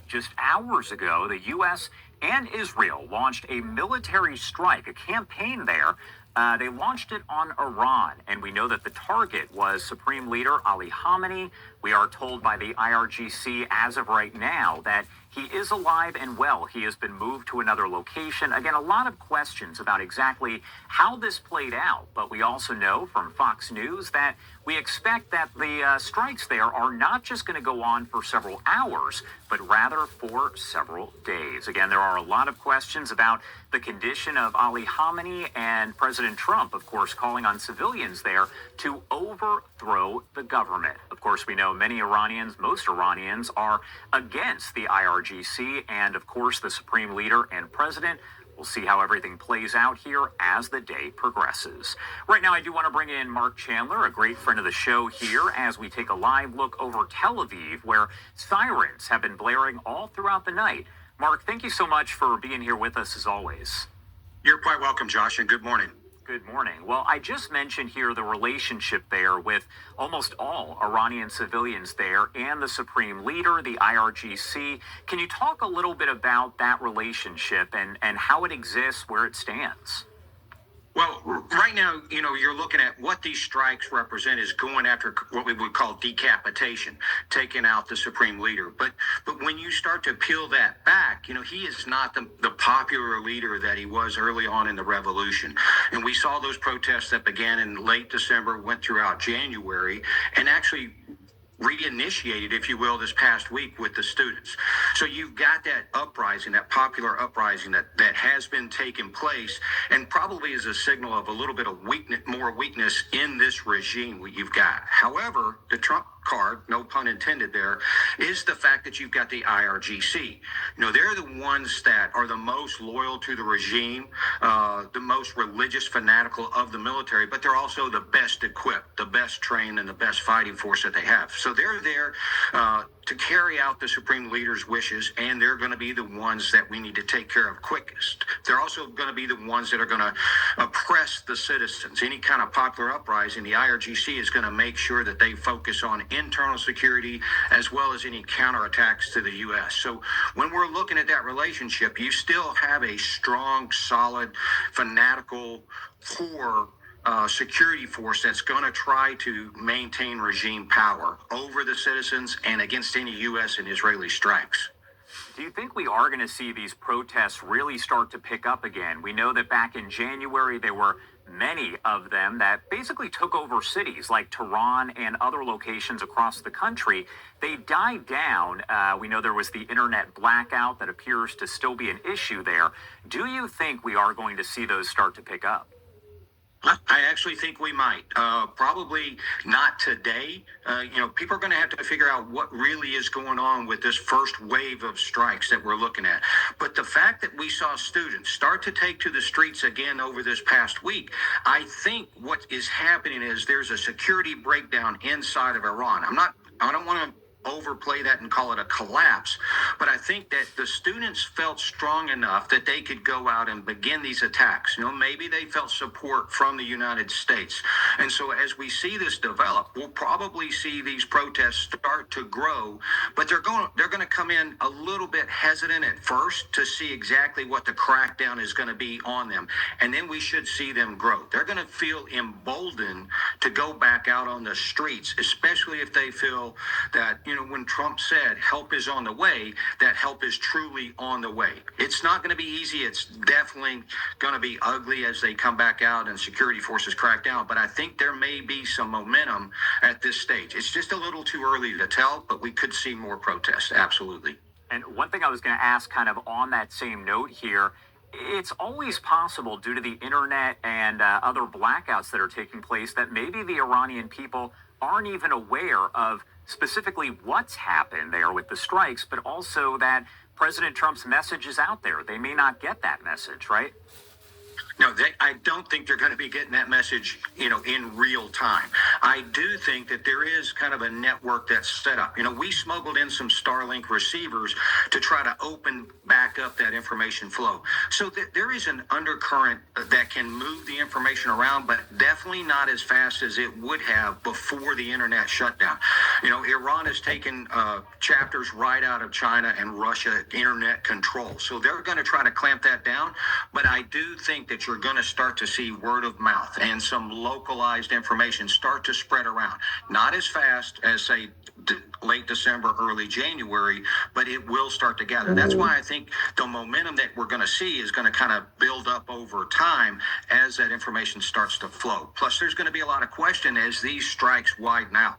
just hours ago, the U.S. and Israel launched a military strike, a campaign there. They launched it on Iran, and we know that the target was Supreme Leader Ali Khamenei. We are told by the IRGC as of right now that he is alive and well. He has been moved to another location. Again, a lot of questions about exactly how this played out, but we also know from Fox News that we expect that the strikes there are not just going to go on for several hours, but rather for several days. Again, there are a lot of questions about the condition of Ali Khamenei, and President Trump, of course, calling on civilians there to overthrow the government. Of course, we know many Iranians, most Iranians, are against the IRGC and, of course, the Supreme Leader and President. We'll see how everything plays out here as the day progresses. Right now, I do want to bring in Mark Chandler, a great friend of the show here, as we take a live look over Tel Aviv, where sirens have been blaring all throughout the night. Mark, thank you so much for being here with us as always. You're quite welcome, Josh, and good morning. Good morning. Well, I just mentioned here the relationship there with almost all Iranian civilians there and the Supreme Leader, the IRGC. Can you talk a little bit about that relationship and how it exists, where it stands? Well, right now, you're looking at what these strikes represent is going after what we would call decapitation, taking out the Supreme Leader. But when you start to peel that back, he is not the popular leader that he was early on in the revolution. And we saw those protests that began in late December, went throughout January, and actually reinitiated, if you will, this past week with the students. So you've got that uprising, that popular uprising that has been taking place, and probably is a signal of a little bit of more weakness in this regime you've got. However, the Trump card, no pun intended there, is the fact that you've got the IRGC. They're the ones that are the most loyal to the regime, the most religious, fanatical of the military, but they're also the best equipped, the best trained, and the best fighting force that they have. So they're there to carry out the Supreme Leader's wishes, and they're going to be the ones that we need to take care of quickest. They're also going to be the ones that are going to oppress the citizens. Any kind of popular uprising, the IRGC is going to make sure that they focus on internal security as well as any counterattacks to the U.S. So when we're looking at that relationship, you still have a strong, solid, fanatical core security force that's going to try to maintain regime power over the citizens and against any U.S. and Israeli strikes. Do you think we are going to see these protests really start to pick up again? We know that back in January, there were many of them that basically took over cities like Tehran and other locations across the country. They died down. We know there was the internet blackout that appears to still be an issue there. Do you think we are going to see those start to pick up? I actually think we might. Probably not today. People are going to have to figure out what really is going on with this first wave of strikes that we're looking at. But the fact that we saw students start to take to the streets again over this past week, I think what is happening is there's a security breakdown inside of Iran. I don't want to overplay that and call it a collapse, but I think that the students felt strong enough that they could go out and begin these attacks. Maybe they felt support from the United States. And so as we see this develop, we'll probably see these protests start to grow, but they're going to come in a little bit hesitant at first to see exactly what the crackdown is going to be on them. And then we should see them grow. They're going to feel emboldened to go back out on the streets, especially if they feel that, when Trump said help is on the way, that help is truly on the way. It's not going to be easy. It's definitely going to be ugly as they come back out and security forces crack down. But I think there may be some momentum at this stage. It's just a little too early to tell, but we could see more protests. Absolutely. And one thing I was going to ask kind of on that same note here, it's always possible due to the internet and other blackouts that are taking place that maybe the Iranian people aren't even aware of specifically what's happened there with the strikes, but also that President Trump's message is out there. They may not get that message, right? No, I don't think they're going to be getting that message, in real time. I do think that there is kind of a network that's set up. We smuggled in some Starlink receivers to try to open back up that information flow. So there is an undercurrent that can move the information around, but definitely not as fast as it would have before the internet shutdown. You know, Iran has taken chapters right out of China and Russia internet control. So they're going to try to clamp that down. But I do think that you're going to start to see word of mouth and some localized information start to spread around. Not as fast as, say, late December, early January, but it will start to gather. That's why I think the momentum that we're going to see is going to kind of build up over time as that information starts to flow. Plus, there's going to be a lot of question as these strikes widen out.